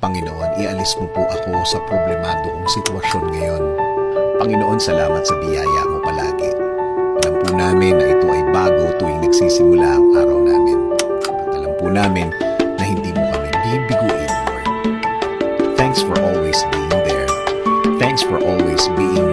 Panginoon, ialis mo po ako sa problemado kong sitwasyon ngayon. Panginoon, salamat sa biyaya mo palagi. Alam po namin na ito ay bago tuwing nagsisimula ang araw namin. At alam po namin na hindi mo kami bibiguin, Lord. Thanks for always being there. Thanks for always being